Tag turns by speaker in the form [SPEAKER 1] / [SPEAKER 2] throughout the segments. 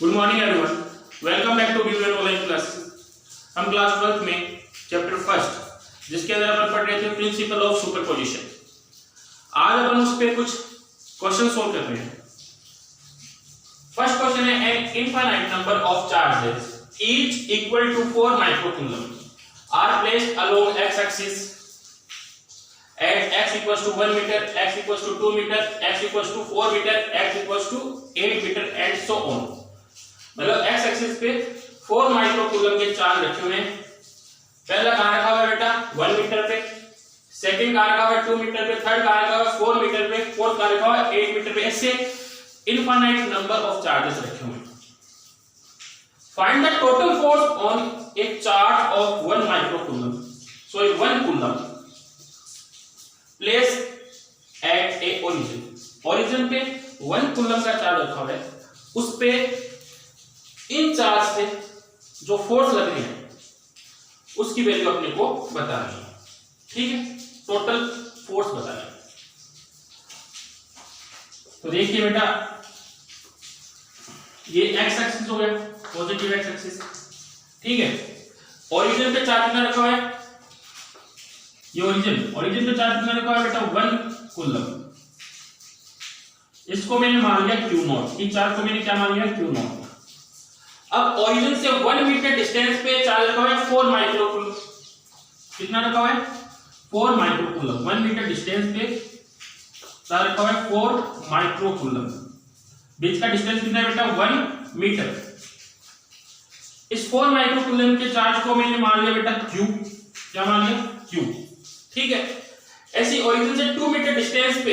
[SPEAKER 1] Good morning everyone, welcome back to Weaver online classes. हम class 12 में chapter first जिसके अंदर अपन पढ़ रहे थे प्रिंसिपल ऑफ सुपरपोजिशन। आज अपन उस पे कुछ क्वेश्चन सोल्व कर रहे हैं। फर्स्ट क्वेश्चन है an infinite number of charges each equal to 4 microcoulomb are placed along X axis at x equals to 1 meter, x equals to 2 meter, x equals to 4 meter, x equals to 8 meter and so on। मतलब x axis पे 4 microcoulomb के charge रखे हुए हैं। पहला कहां रखा हुआ है बेटा 1 मीटर पे, सेकंड कहां रखा हुआ है 2 मीटर पे, थर्ड कहां रखा हुआ है 4 मीटर पे, फोर्थ कहां रखा हुआ है 8 मीटर पे। ऐसे इनफाइनाइट नंबर ऑफ चार्जेस रखे हुए हैं। Find the total force on A charge of 1 microcoulomb. So 1 coulomb place at A origin पे 1 कूलम का चार्ज रखा हुआ है, उस पे इन चार्ज से जो फोर्स लग रही है उसकी वैल्यू अपने को बतानी है। ठीक है, टोटल फोर्स बताना है। तो देखिए बेटा, ये एक्स एक्सिस हो गया, पॉजिटिव एक्स एक्सिस। ठीक है, ओरिजिन पे चार्ज कितना रखा हुआ है, ये ओरिजिन पे चार्ज कितना रखा है बेटा 1 कूलम। इसको मैंने मान लिया Q नॉट, इस चार्ज को मैंने क्या मान लिया Q नॉट। अब ओरिजिन से 1 मीटर डिस्टेंस पे चार्ज रखा है 4 माइक्रोकूलम। कितना रखा है 4 माइक्रोकूलम। 1 मीटर डिस्टेंस पे चार्ज रखा है 4 माइक्रोकूलम। बीच का डिस्टेंस कितना है बेटा 1 मीटर। इस 4 माइक्रोकूलम के चार्ज को मैंने मान लिया बेटा Q। क्या मान लिया Q। ठीक है, ऐसी ओरिजिन से 2 मीटर डिस्टेंस पे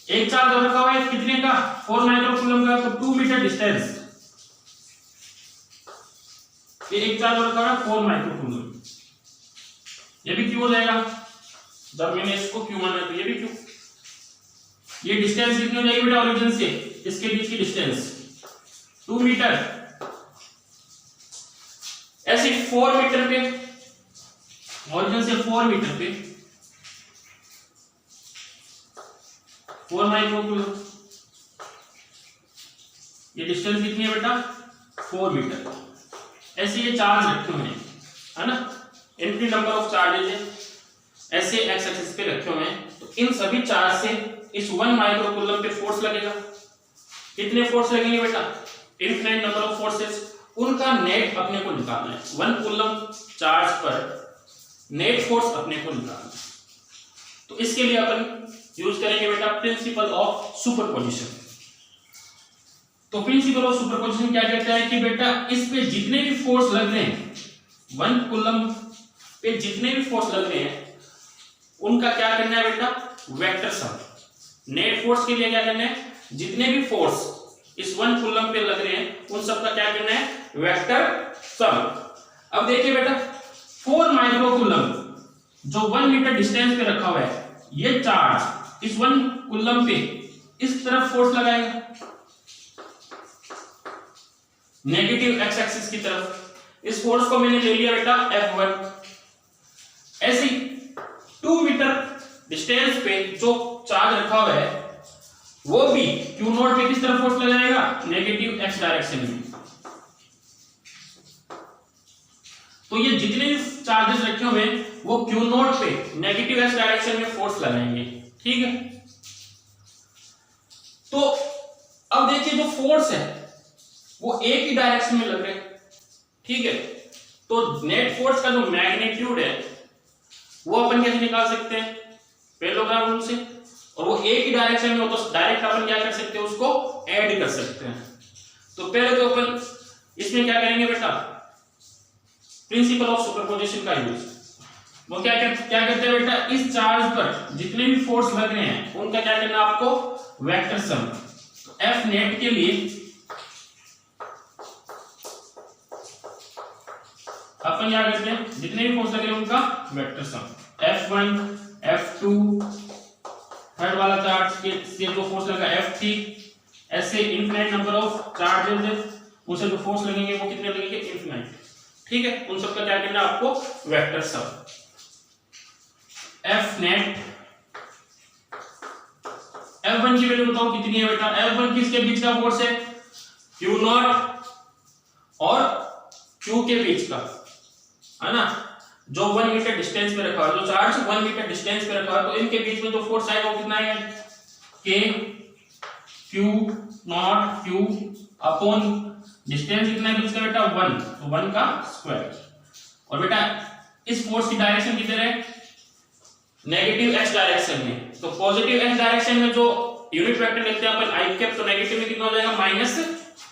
[SPEAKER 1] एक चार्ज रखा हुआ है कितने का 4 माइक्रोकूलम का, तो 2 मीटर डिस्टेंस ये एक चार्ज रखा हुआ है 4 माइक्रोकूलम। ये भी Q हो जाएगा। जब मैंने इसको Q माना तो ये भी Q। ये डिस्टेंस कितनी हो जाएगी बेटा ओरिजिन से इसके बीच की डिस्टेंस 2 मीटर। ऐसे 4 मीटर पे, ओरिजिन से 4 मीटर पे 4 माइक्रोकूलम, ये डिस्टेंस कितनी है बेटा 4 मीटर। ऐसे ये चार्ज रखे हुए हैं, है ना, इनफिनिट नंबर ऑफ चार्जेस है, ऐसे एक्स एक्सिस पे रखे हुए हैं। तो इन सभी चार्ज से इस 1 माइक्रोकूलम पे फोर्स लगेगा। कितने फोर्स लगेंगे बेटा, इनफिनिट नंबर ऑफ फोर्सेस, उनका नेट अपने को निकालना है। 1 कूलम चार्ज पर नेट फोर्स अपने को निकालना है। तो इसके लिए अपन यूज करेंगे बेटा प्रिंसिपल ऑफ सुपरपोजिशन। तो प्रिंसिपल ऑफ सुपरपोजिशन क्या कहता है कि बेटा इस पे जितने भी फोर्स लग रहे हैं, 1 कूलम पे जितने भी फोर्स लग रहे हैं उनका क्या करना है बेटा वेक्टर सम। नेट फोर्स के लिए क्या करना है, जितने भी फोर्स इस 1 कूलम पे लग रहे हैं उन सब का क्या करना है वेक्टर सम। अब देखिए बेटा 4 माइक्रोकूलम जो 1 मीटर डिस्टेंस पे रखा हुआ है, ये चार्ज इस 1 कूलम पे इस तरफ फोर्स लगाएगा, नेगेटिव एक्स एक्सिस की तरफ। इस फोर्स को मैंने ले लिया बेटा F1। ऐसे 2 मीटर डिस्टेंस पे जो चार्ज रखा हुआ है वो भी Q नॉट पे किस तरफ फोर्स लगाएगा, नेगेटिव एक्स डायरेक्शन में। तो ये जितने भी चार्जेस रखे हुए हैं वो Q नॉट पे नेगेटिव एक्स डायरेक्शन में फोर्स लगाएंगे। ठीक है, तो अब देखिए जो फोर्स है वो एक ही डायरेक्शन में लग रहे हैं। ठीक है, तो नेट फोर्स का जो मैग्नीट्यूड है वो अपन कैसे निकाल सकते हैं, पैरेललोग्राम रूल से। और वो एक ही डायरेक्शन में हो तो डायरेक्ट अपन क्या कर सकते हैं, उसको ऐड कर सकते हैं। तो पहले तो अपन इसमें क्या करेंगे बेटा प्रिंसिपल ऑफ सुपरपोजिशन का यूज। वो क्या करते हैं बेटा, इस चार्ज पर जितने भी फोर्स लग रहे हैं उनका क्या करना आपको वेक्टर सम। तो F नेट के लिए अपन क्या करते हैं, जितने भी फोर्स लग रहे हैं उनका vector sum. F1 F2 third वाला चार्ज के से जो फोर्स लगा F3, ऐसे इनफिनिट नंबर ऑफ चार्जेस है उनसे जो फोर्स लगेंगे वो कितने लगेंगे इनफिनिट। ठीक है, उन सबका क्या करना आपको vector sum. F net F1 की वैल्यू बताओ कितनी है बेटा, F1 किसके बीच का फोर्स है क्यू नॉट और क्यू के बीच का, है ना, जो 1 मीटर डिस्टेंस पे रखा है, जो चार्ज 1 मीटर डिस्टेंस पे रखा है, तो इनके बीच में जो फोर्स आएगा वो कितना है, के Q not Q upon distance कितना है इसका बेटा 1, तो 1 का स्क्वायर। और बेटा इस फोर्स की डायरेक्शन किधर है, नेगेटिव एक्स डायरेक्शन में। तो पॉजिटिव एक्स डायरेक्शन में जो यूनिट वेक्टर लेते हैं अपन आई कैप, तो नेगेटिव में कितना हो जाएगा माइनस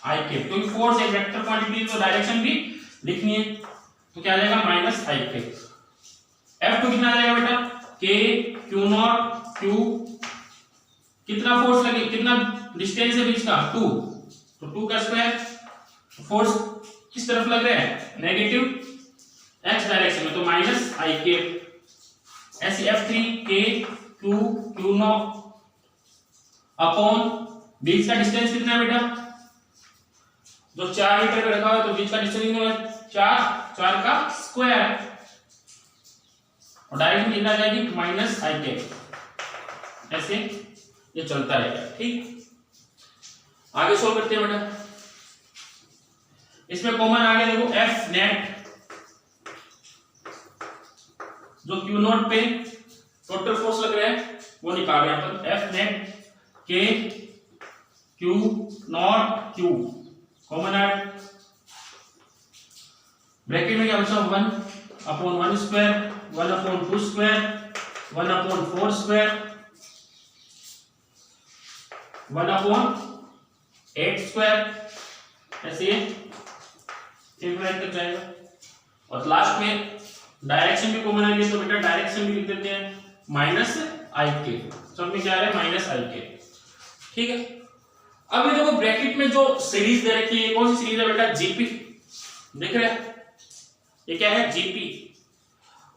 [SPEAKER 1] आई कैप, क्योंकि फोर्स एक वेक्टर क्वांटिटी तो डायरेक्शन भी लिखनी है, तो क्या आ जाएगा माइनस आई कैप। F2 कितना आ जाएगा बेटा, के क्यू नॉट क्यू, कितना फोर्स लगे, कितना डिस्टेंस है बीच का 2, तो 2 का स्क्वायर। फोर्स किस तरफ लग रहा है, नेगेटिव एक्स डायरेक्शन में, तो माइनस आई कैप। ऐसे F3 के क्यू क्यू नॉट अपॉन बीच का डिस्टेंस कितना है बेटा, जो 4 मीटर पे रखा हुआ है, तो बीच का डिस्टेंस कितना है 4 का स्क्वायर, और डायरेक्शन कितना आ जाएगी माइनस आई कैप। ऐसे ये चलता रहेगा, ठीक। आगे सोल्व करते हैं बेटा। इसमें कॉमन आ गया देखो एफ नेट, जो क्यू नॉट पे टोटल फोर्स लग रहा है वो निकाल रहे हैं अपन। एफ नेट के Q not Q common add, bracket में क्या बचा 1 upon 1 square, 1 upon 2 square, 1 upon 4 square, 1 upon 8 square, ऐसे इंफिनिटी तक जाएगा। और लास्ट में डायरेक्शन भी कॉमन आ गई, तो बेटा डायरेक्शन भी लिख देते हैं माइनस आई के, सब में क्या आ रहा है माइनस आई के, ठीक है। अब ये देखो ब्रैकेट में जो सीरीज दे रखी है, कौन सी सीरीज है बेटा, जीपी, देख रहे हैं ये क्या है जीपी,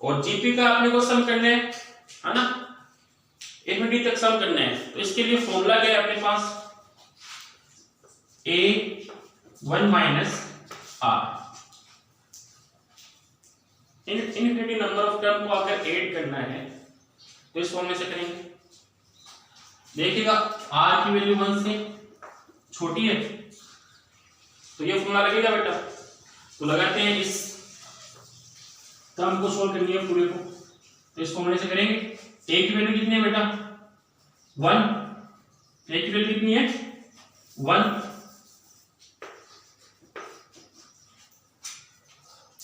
[SPEAKER 1] और जीपी का अपने को सम करना है ना, इनफिनिटी तक सम करना है। तो इसके लिए फॉर्मूला क्या है अपने पास, A1 minus R. Infinity number of term को अगर ऐड करना है तो इस फॉर्मूले से करेंगे। देखिएगा आर की वैल्यू 1 से छोटी है, तो ये फॉर्मूला लगेगा बेटा। तो लगाते हैं, इस टर्म को सोल्व करनी है पूरे को, तो इस फॉर्मूले से करेंगे। ए की वैल्यू कितनी है बेटा 1, ए की वैल्यू कितनी है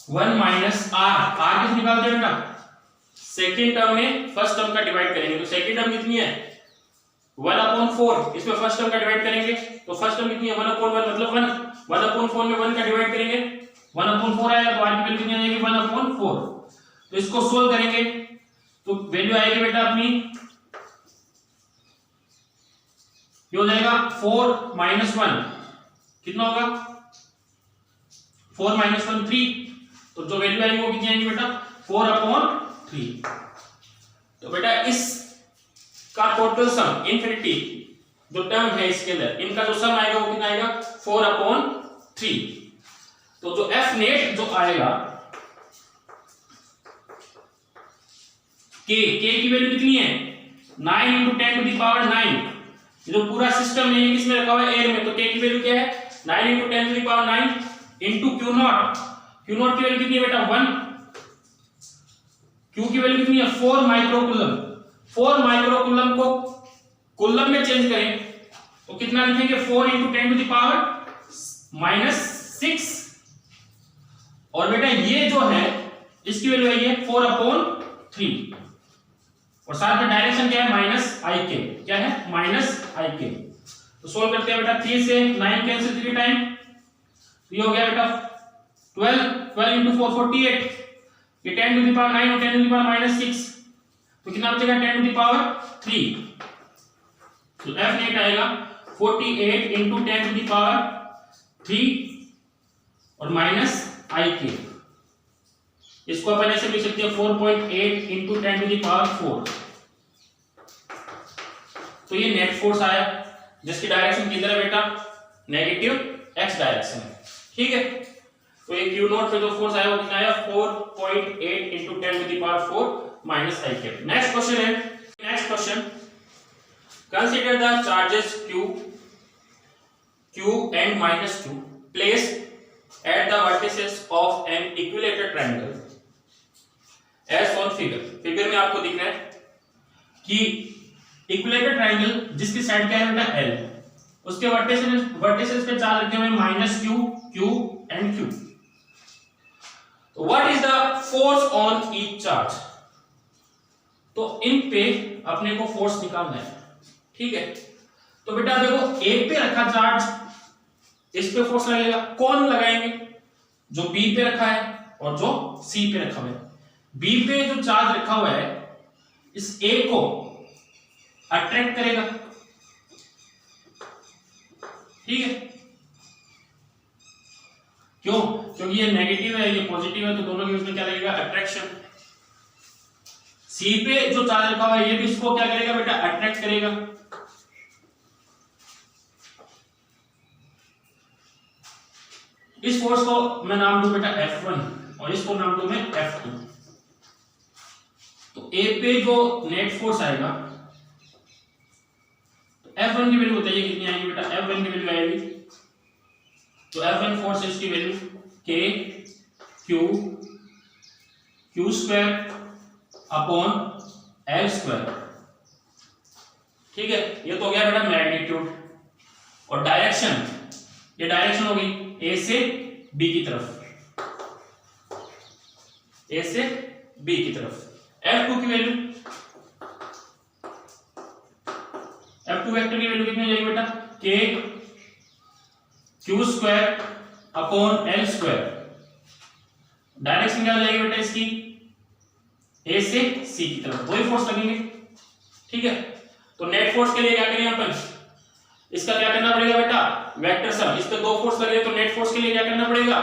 [SPEAKER 1] 1 माइनस आर, आर किस निकालते हैं बेटा, सेकेंड टर्म में फर्स्ट टर्म का डिवाइड करेंगे, तो सेकेंड टर्म कितनी है 1 अपॉन 4, इसमें फर्स्ट टर्म का डिवाइड करेंगे, तो फर्स्ट टर्म कितनी है 1 अपॉन 1, मतलब 1 अपॉन 4 में 1 का डिवाइड करेंगे, 1 अपॉन 4 आएगा, तो आर की वैल्यू कितनी आ जाएगी 1 अपॉन 4। तो इसको सोल्व करेंगे तो वैल्यू आएगी बेटा अपनी, ये हो जाएगा 4 माइनस 1, कितना होगा 4 माइनस 1 3, तो जो वैल्यू आएगी वो कितनी आएगी बेटा 4 अपॉन 3। तो बेटा इस का टोटल सम इनफिनिटी जो टर्म है इसके अंदर, इनका जो सम आएगा वो कितना आएगा 4 अपॉन 3। तो जो एफ नेट जो आएगा के की वैल्यू कितनी है 9 इंटू 10 टू द पावर 9, ये जो पूरा सिस्टम है ये किसमें रखा हुआ है एयर में, तो के की वैल्यू क्या है 9 into 10 to the power 9 into Q naught की वैल्यू कितनी है बेटा 1, क्यू की वैल्यू कितनी है 4 माइक्रोकूलम, 4 माइक्रोकूलम को कूलम में चेंज करें तो कितना लिखेंगे 4 into 10 to the power minus 6, और बेटा ये जो है इसकी वैल्यू आई है 4 अपॉन 3, और साथ में डायरेक्शन क्या है माइनस आई के, क्या है माइनस आई के। तो सोल्व करते हैं बेटा, 3 से 9 कैंसिल 3 टाइम, तो ये हो गया बेटा 12 इंटू 4 48, ये 10 टू द पावर 9 और 10 टू द पावर माइनस 6, तो कितना बचेगा 10 टू द पावर 3। तो एफ नेट आएगा 48 इंटू 10 टू द पावर 3 और माइनस आई के, इसको अपन ऐसे लिख सकते हैं 4.8 इंटू 10 टू द पावर 4। तो ये नेट फोर्स आया जिसकी डायरेक्शन किधर है बेटा नेगेटिव एक्स डायरेक्शन है, ठीक है। तो ये क्यू नॉट पे जो फोर्स आया वो कितना आया 4.8 into 10 to the power 4 minus i cap. Next question है, next question, consider the charges Q q and minus q placed at the vertices of an equilateral triangle as on figure। Figure में आपको दिख रहा है कि equilateral triangle जिसकी side क्या है बेटा L, उसके वर्टिसेस पे चार्ज रखे हुए minus Q, Q and Q। तो what is the force on each charge? तो इन पे अपने को फोर्स निकालना है, ठीक है। तो बेटा देखो A पे रखा चार्ज, इस पे फोर्स लगेगा, कौन लगाएंगे? जो B पे रखा है और जो C पे रखा हुआ है। B पे जो चार्ज रखा हुआ है इस A को अट्रैक्ट करेगा, ठीक है। क्यों? क्योंकि ये नेगेटिव है, ये पॉजिटिव है, तो दोनों के बीच में क्या लगेगा? अट्रैक्शन। सी पे जो चार्ज रखा हुआ है ये भी इसको क्या करेगा बेटा? अट्रैक्ट करेगा। इस फोर्स को मैं नाम दूं बेटा F1 और इसको नाम दूं मैं F2। तो A पे जो नेट फोर्स आएगा, तो F1 की वैल्यू बताइए कितनी आएगी बेटा? F1 की वैल्यू आएगी, तो F1 फोर्स इसकी value K Q square upon L square, ठीक है। ये तो हो गया बेटा मैग्नीट्यूड। और डायरेक्शन, ये डायरेक्शन हो गई A से B की तरफ, A से B की तरफ। F2 की वैल्यू, F2 वेक्टर की वैल्यू कितनी हो जाएगी बेटा? K Q square upon L square. Direction क्या हो जाएगी बेटा इसकी? A से C की तरफ, दो ही फोर्स लगेंगे, ठीक है। तो नेट फोर्स के लिए क्या करेंगे अपन? इसका क्या करना पड़ेगा बेटा? Vector sum. इस पे दो फोर्स लगे तो नेट फोर्स के लिए क्या करना पड़ेगा?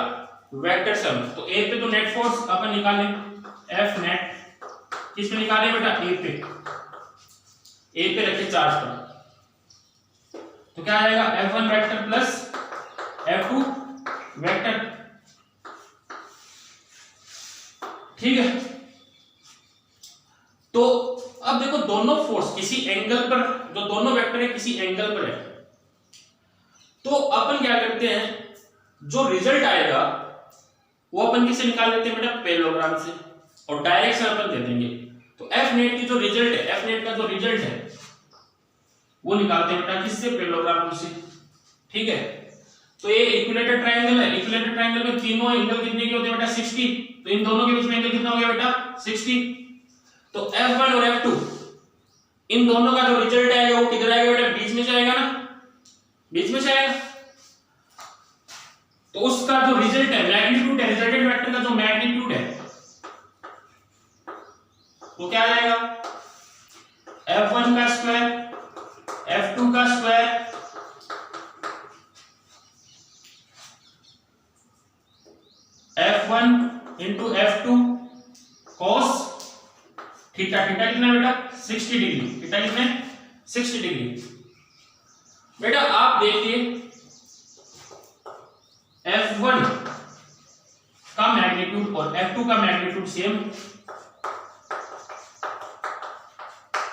[SPEAKER 1] Vector sum. तो A पे तो नेट फोर्स अपन निकालें, F नेट किस पे निकाले बेटा? A पे, A पे रखे चार्ज पर, तो क्या आएगा? F1 vector plus F2 vector, ठीक है। तो अब देखो दोनों फोर्स किसी एंगल पर, जो दोनों वेक्टर है किसी एंगल पर है, तो अपन क्या करते हैं, जो रिजल्ट आएगा वो अपन किससे निकाल लेते हैं बेटा? पैरेललोग्राम से, और डायरेक्शन अपन दे देंगे। तो F नेट की जो रिजल्ट है, F नेट का जो रिजल्ट है वो निकालते हैं बेटा किससे? पैरेललोग्राम से, ठीक है। तो ये इक्विलेटरल ट्रायंगल है, इक्विलेटरल ट्रायंगल में तीनों एंगल कितने के होते हैं बेटा? 60। तो इन दोनों के बीच में एंगल कितना हो गया बेटा? 60। तो F1 और F2 इन दोनों का जो रिजल्ट आएगा वो किधर आएगा बेटा? बीच में से आएगा ना, बीच में से आएगा। तो उसका जो रिजल्ट है, मैग्नीट्यूड है, रिजल्टेंट वेक्टर का जो मैग्नीट्यूड है वो क्या आ जाएगा? F1 का स्क्वायर F2 का square F1 into F2 cos theta. Theta कितना बेटा? 60 डिग्री। थीटा कितने? 60 डिग्री। बेटा आप देखिए F1 का मैग्नीट्यूड और F2 का मैग्नीट्यूड सेम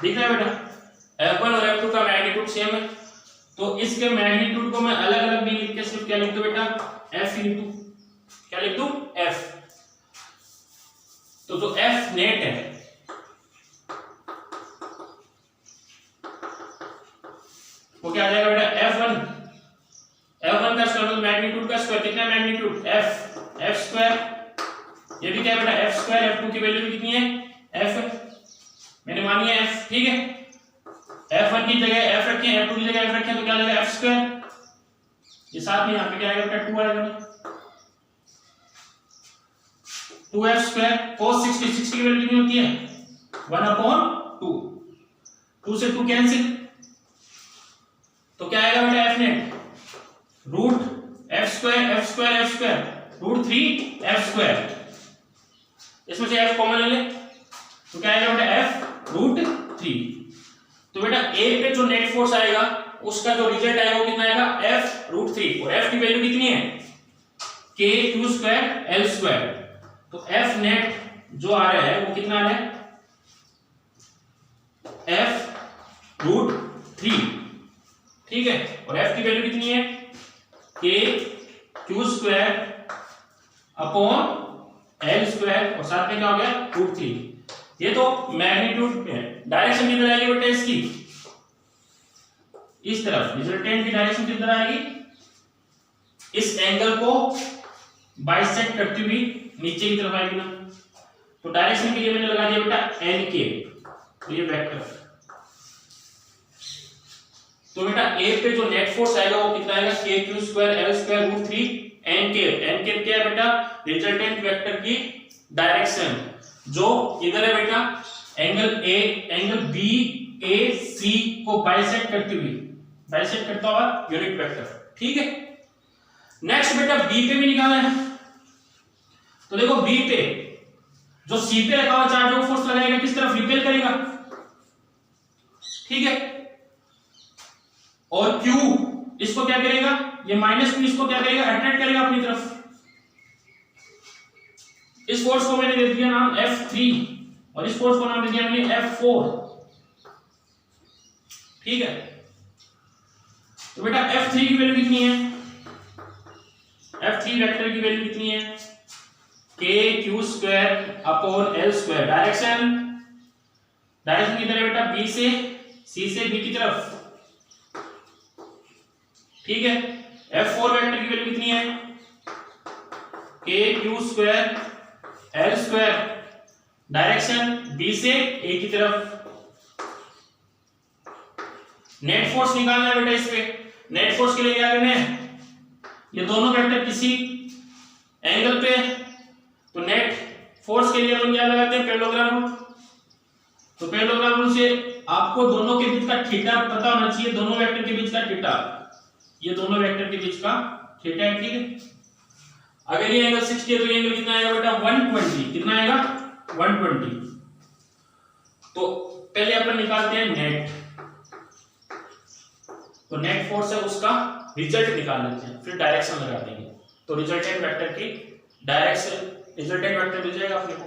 [SPEAKER 1] दिख रहा है बेटा? F1 और F2 का मैग्नीट्यूड सेम है, तो इसके मैग्नीट्यूड को मैं अलग अलग भी लिख के सिर्फ क्या लिख दूं बेटा? F इंटू क्या लिख दूं? F। तो जो F नेट है वो क्या आ जाएगा बेटा? F1 का स्क्वायर मतलब मैग्नीट्यूड का स्क्वायर, कितना मैग्नीट्यूड? F square. ये भी क्या है बेटा? F square. F2 की वैल्यू कितनी है? F, मैंने मानी है F, ठीक है। F1 की जगह F रखें, F2 की जगह F रखें, तो क्या आ जाएगा? F square. ये साथ में यहां पे क्या आएगा बेटा? 2 आएगा ना, 2F स्क्वायर cos 60। 60 की वैल्यू कितनी होती है? 1/2। 2 से 2 कैंसिल, तो क्या आएगा बेटा? F net root F square F square F square root 3 F square. इसमें से F कॉमन ले ले, तो क्या आएगा बेटा? F root 3। तो बेटा A पे जो नेट फोर्स आएगा उसका जो रिजल्ट आएगा वो कितना आएगा? F root 3। और F की वैल्यू कितनी है? K Q square L square. तो F नेट जो आ रहा है वो कितना आ रहा है? F रूट 3, ठीक है। और F की वैल्यू कितनी है? के Q square upon L square और साथ में क्या हो गया √3। ये तो मैग्नीट्यूड है। डायरेक्शन किधर आएगी बेटा इसकी, इस तरफ। रिजल्टेंट की डायरेक्शन किधर आएगी, इस एंगल को बाइसेक्ट करती हुई नीचे की तरफ आएगी ना। तो डायरेक्शन के लिए मैंने लगा दिया बेटा एन के, तो ये वेक्टर। तो बेटा ए पे जो नेट फोर्स आएगा वो कितना आएगा, K Q square L square √3 N K. N के क्या है बेटा, रिजल्टेंट वेक्टर की डायरेक्शन जो इधर है बेटा, एंगल ए एंगल बी ए सी को बाइसेक्ट करती हुई, बाइसेक्ट करता हुआ यूनिट वेक्टर। ठीक है, नेक्स्ट बेटा बी पे भी निकालना है। तो देखो बी पे जो सी पे रखा हुआ चार्ज वो फोर्स लगाएगा किस तरफ, रिपेल करेगा। ठीक है, और Q इसको क्या करेगा, ये -Q इसको क्या करेगा, अट्रैक्ट करेगा अपनी तरफ। इस फोर्स को मैंने दे दिया नाम F3 और इस फोर्स को नाम दे दिया मैंने F4। ठीक है, तो बेटा F3 की वैल्यू कितनी है, F3 वेक्टर की वैल्यू कितनी है, k q square upon l square. Direction किधर है बेटा, B से C से B की तरफ। ठीक है, F4 वेक्टर की वैल्यू कितनी है, k q square l square. Direction B से A की तरफ। नेट फोर्स निकालना है बेटा इस पे। नेट फोर्स के लिए क्या करना है, ये दोनों वेक्टर किसी एंगल पे, तो नेट फोर्स के लिए हम क्या लगाते हैं, पैरेललोग्राम रूल। तो पैरेललोग्राम रूल से आपको दोनों के बीच का थीटा पता होना चाहिए, दोनों वेक्टर के बीच का थीटा, ये दोनों वेक्टर के बीच का थीटा है। ठीक है, अगर ये एंगल 60 है तो ये एंगल कितना आएगा बेटा, 120। कितना आएगा, 120। तो पहले अपन निकालते हैं नेट, तो नेट फोर्स है उसका रिजल्ट निकाल लेते हैं, फिर डायरेक्शन लगा देंगे। तो रिजल्टेंट वेक्टर की डायरेक्शन, रिजल्टेंट वेक्टर मिल जाएगा अपने को,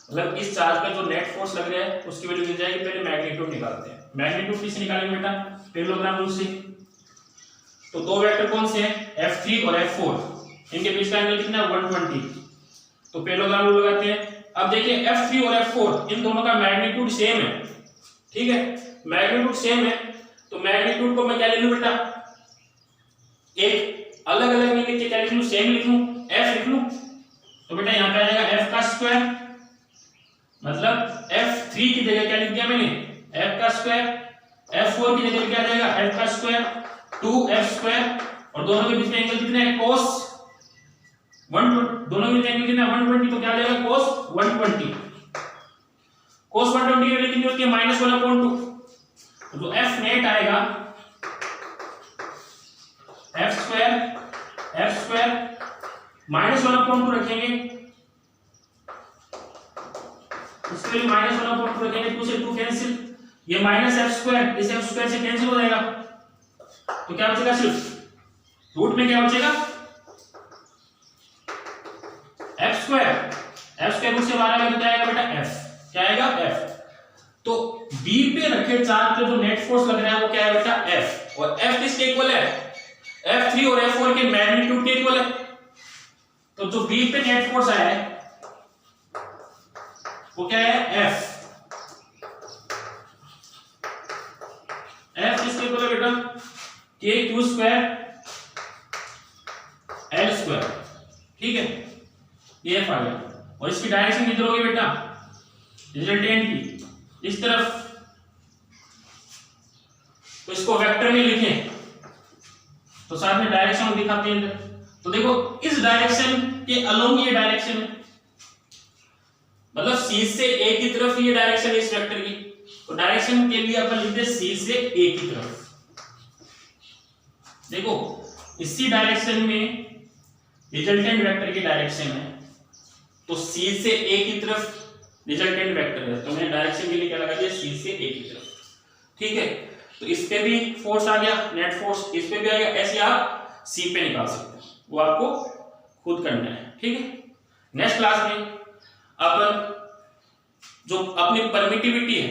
[SPEAKER 1] मतलब इस चार्ज पे जो नेट फोर्स लग रहा है उसकी वैल्यू मिल जाएगी। पहले मैग्नीट्यूड निकालते हैं। मैग्नीट्यूड किससे निकालेंगे बेटा, पैरेललोग्राम रूल से। तो दो वेक्टर कौन से हैं, F3 और F4, इनके बीच का एंगल कितना है, 120। तो पैरेललोग्राम रूल लगाते हैं। अब देखिए F3 और F4 इन दोनों का मैग्नीट्यूड सेम है। ठीक है, मैग्नीट्यूड सेम है, तो मैग्नीट्यूड को मैं क्या ले लूं बेटा, एक अलग अलग नहीं लिख के क्या लिख लूं, सेम लिख लूं, F लिख लूं। तो बेटा यहां पे आ जाएगा F का स्क्वायर, मतलब F3 की जगह क्या लिख दिया मैंने, F का स्क्वायर। F4 की जगह क्या आ जाएगा, F का स्क्वायर 2F स्क्वायर। और दोनों के बीच में एंगल कितना है, cos 120। दोनों के बीच एंगल कितना है, 120। तो क्या आ जाएगा, cos 120। cos 120 की वैल्यू कितनी होती है, -1/2। तो जो F नेट आएगा, F स्क्वायर -1/2 रखेंगे, इसके लिए -1/2 रखेंगे, 2 से 2 कैंसिल, ये -F स्क्वायर इस F स्क्वायर से कैंसिल हो जाएगा। तो क्या बचेगा, सिर्फ रूट में क्या बचेगा, F स्क्वायर रूट से बाहर आएगा, क्या आएगा बेटा, F। क्या आएगा, F। तो B पे रखे चार्ज पे जो नेट फोर्स लग रहा है वो क्या है बेटा, F। और F किसके इक्वल है, F3 और F4 के मैग्नीट्यूड के इक्वल है। तो जो B पे नेट फोर्स आया है वो क्या है, F। F किसके इक्वल है बेटा, k q square l square. ठीक है, ये F आ गया। और इसकी डायरेक्शन किधर होगी बेटा, रिजल्टेंट की इस तरफ। तो इसको वेक्टर में लिखें तो साथ में डायरेक्शन दिखाते हैं। तो देखो इस डायरेक्शन के अलोंग ये डायरेक्शन है, मतलब C से A की तरफ ये डायरेक्शन है इस वेक्टर की। तो डायरेक्शन के लिए अपन लिखते हैं C से A की तरफ। देखो इसी डायरेक्शन में रिजल्टेंट वेक्टर की डायरेक्शन है, तो C से A की तरफ रिजल्टेंट वेक्टर है, तो मैंने डायरेक्शन के लिए क्या लगा दिया, C से A की तरफ। ठीक है, तो इस पे भी फोर्स आ गया, नेट फोर्स इस पे भी आ गया। ऐसे आप C पे निकाल सकते हैं, वो आपको खुद करना है। ठीक है, नेक्स्ट क्लास में अपन जो अपनी परमिटिविटी है,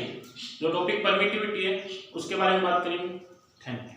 [SPEAKER 1] जो टॉपिक परमिटिविटी है उसके बारे में बात करेंगे। Thank you.